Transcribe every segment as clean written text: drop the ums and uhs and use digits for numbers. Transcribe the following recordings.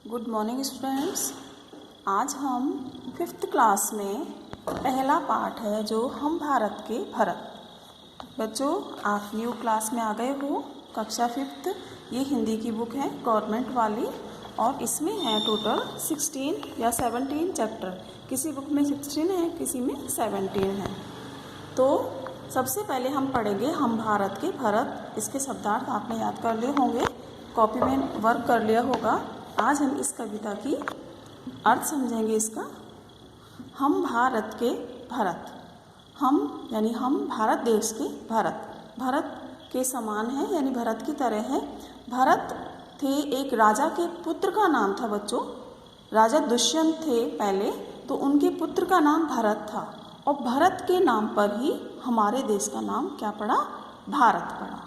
Good morning students. आज हम 5th class में पहला पार्ट है जो हम भारत के भरत। बच्चों, आप न्यू क्लास में आ गए हो, कक्षा 5th। ये हिंदी की बुक है गवर्नमेंट वाली और इसमें है टोटल 16 या 17 चैप्टर। किसी बुक में 16 है, किसी में 17 है। तो सबसे पहले हम पढ़ेंगे हम भारत के भरत। इसके शब्दार्थ आपने याद कर लिए होंगे, कॉपी में वर्क कर लिया होगा। आज हम इस कविता की अर्थ समझेंगे। इसका हम भारत के भरत, हम यानी हम भारत देश के भरत, भरत के समान है यानी भरत की तरह है। भरत थे एक राजा के पुत्र का नाम था बच्चों। राजा दुष्यंत थे पहले, तो उनके पुत्र का नाम भरत था और भरत के नाम पर ही हमारे देश का नाम क्या पड़ा? भारत पड़ा।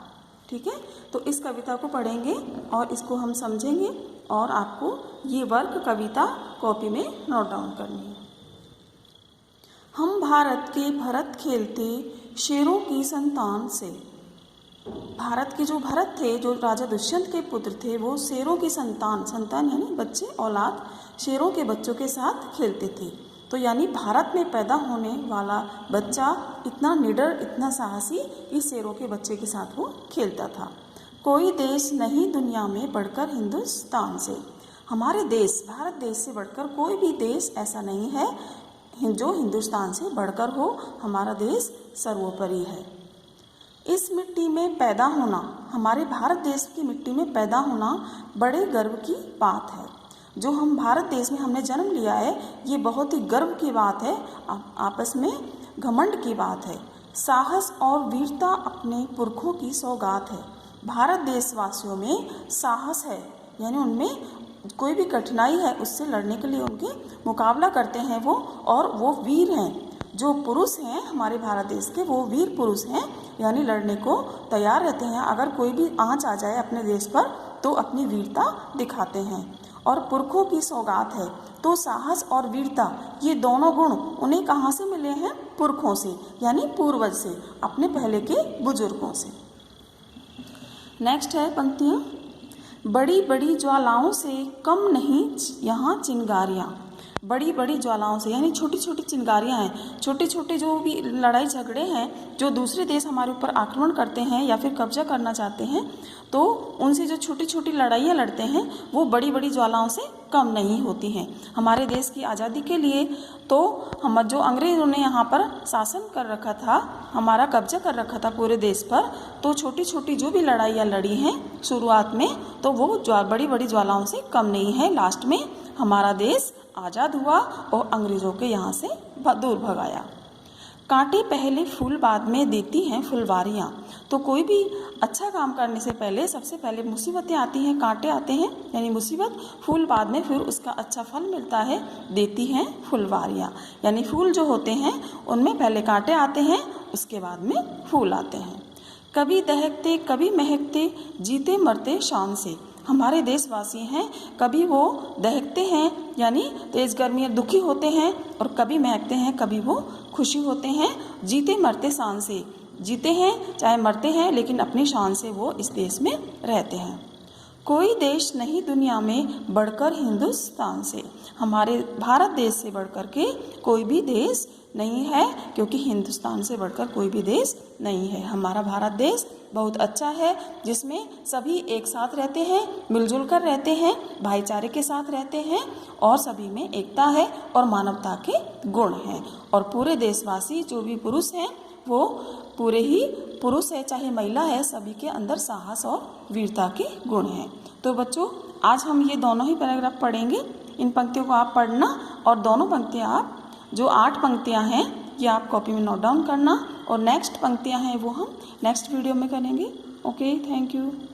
ठीक है, तो इस कविता को पढ़ेंगे और इसको हम समझेंगे और आपको ये वर्क कविता कॉपी में नोट डाउन करनी है। हम भारत के भरत खेलते शेरों की संतान से। भारत के जो भरत थे, जो राजा दुष्यंत के पुत्र थे, वो शेरों की संतान यानी बच्चे, औलाद, शेरों के बच्चों के साथ खेलते थे। तो यानी भारत में पैदा होने वाला बच्चा इतना निडर, इतना साहसी, इस शेरों के बच्चे के साथ वो खेलता था। कोई देश नहीं दुनिया में बढ़कर हिंदुस्तान से। हमारे देश, भारत देश से बढ़कर कोई भी देश ऐसा नहीं है जो हिंदुस्तान से बढ़कर हो। हमारा देश सर्वोपरि है। इस मिट्टी में पैदा होना, हमारे भारत देश की मिट्टी में पैदा होना बड़े गर्व की बात है। जो हम भारत देश में हमने जन्म लिया है, ये बहुत ही गर्व की बात है, आपस में घमंड की बात है। साहस और वीरता अपने पुरखों की सौगात है। भारत देशवासियों में साहस है यानी उनमें कोई भी कठिनाई है उससे लड़ने के लिए उनके मुकाबला करते हैं वो, और वो वीर हैं। जो पुरुष हैं हमारे भारत देश के, वो वीर पुरुष हैं यानी लड़ने को तैयार रहते हैं। अगर कोई भी आंच आ जाए अपने देश पर तो अपनी वीरता दिखाते हैं। और पुरखों की सौगात है, तो साहस और वीरता ये दोनों गुण उन्हें कहाँ से मिले हैं? पुरखों से यानी पूर्वज से, अपने पहले के बुजुर्गों से। नेक्स्ट है पंक्तियाँ। बड़ी बड़ी ज्वालाओं से कम नहीं यहाँ चिंगारियाँ। बड़ी बड़ी ज्वालाओं से यानी छोटी छोटी चिंगारियाँ हैं। छोटे छोटे जो भी लड़ाई झगड़े हैं, जो दूसरे देश हमारे ऊपर आक्रमण करते हैं या फिर कब्जा करना चाहते हैं, तो उनसे जो छोटी छोटी लड़ाइयाँ लड़ते हैं वो बड़ी बड़ी ज्वालाओं से कम नहीं होती हैं। हमारे देश की आज़ादी के लिए तो हम जो अंग्रेज़ों ने यहाँ पर शासन कर रखा था, हमारा कब्जा कर रखा था पूरे देश पर, तो छोटी छोटी जो भी लड़ाइयाँ लड़ी हैं शुरुआत में, तो वो बड़ी बड़ी ज्वालाओं से कम नहीं है। लास्ट में हमारा देश आज़ाद हुआ और अंग्रेज़ों के यहाँ से दूर भगाया। कांटे पहले फूल बाद में देती हैं फुलवारियाँ। तो कोई भी अच्छा काम करने से पहले सबसे पहले मुसीबतें आती हैं, कांटे आते हैं यानी मुसीबत, फूल बाद में फिर उसका अच्छा फल मिलता है, देती हैं फुलवारियाँ। यानी फूल जो होते हैं उनमें पहले कांटे आते हैं, उसके बाद में फूल आते हैं। कभी दहकते कभी महकते जीते मरते शान से। हमारे देशवासी हैं, कभी वो दहकते हैं यानी तेज़ गर्मी में दुखी होते हैं, और कभी महकते हैं, कभी वो खुशी होते हैं। जीते मरते शान से, जीते हैं चाहे मरते हैं लेकिन अपनी शान से वो इस देश में रहते हैं। कोई देश नहीं दुनिया में बढ़कर हिंदुस्तान से। हमारे भारत देश से बढ़कर के कोई भी देश नहीं है, क्योंकि हिंदुस्तान से बढ़कर कोई भी देश नहीं है। हमारा भारत देश बहुत अच्छा है, जिसमें सभी एक साथ रहते हैं, मिलजुल कर रहते हैं, भाईचारे के साथ रहते हैं, और सभी में एकता है और मानवता के गुण हैं। और पूरे देशवासी जो भी पुरुष हैं वो पूरे ही पुरुष है चाहे महिला है, सभी के अंदर साहस और वीरता के गुण हैं। तो बच्चों, आज हम ये दोनों ही पैराग्राफ पढ़ेंगे। इन पंक्तियों को आप पढ़ना और दोनों पंक्तियाँ आप, जो 8 पंक्तियाँ हैं ये आप कॉपी में नोट डाउन करना, और नेक्स्ट पंक्तियाँ हैं वो हम नेक्स्ट वीडियो में करेंगे। Okay, thank you.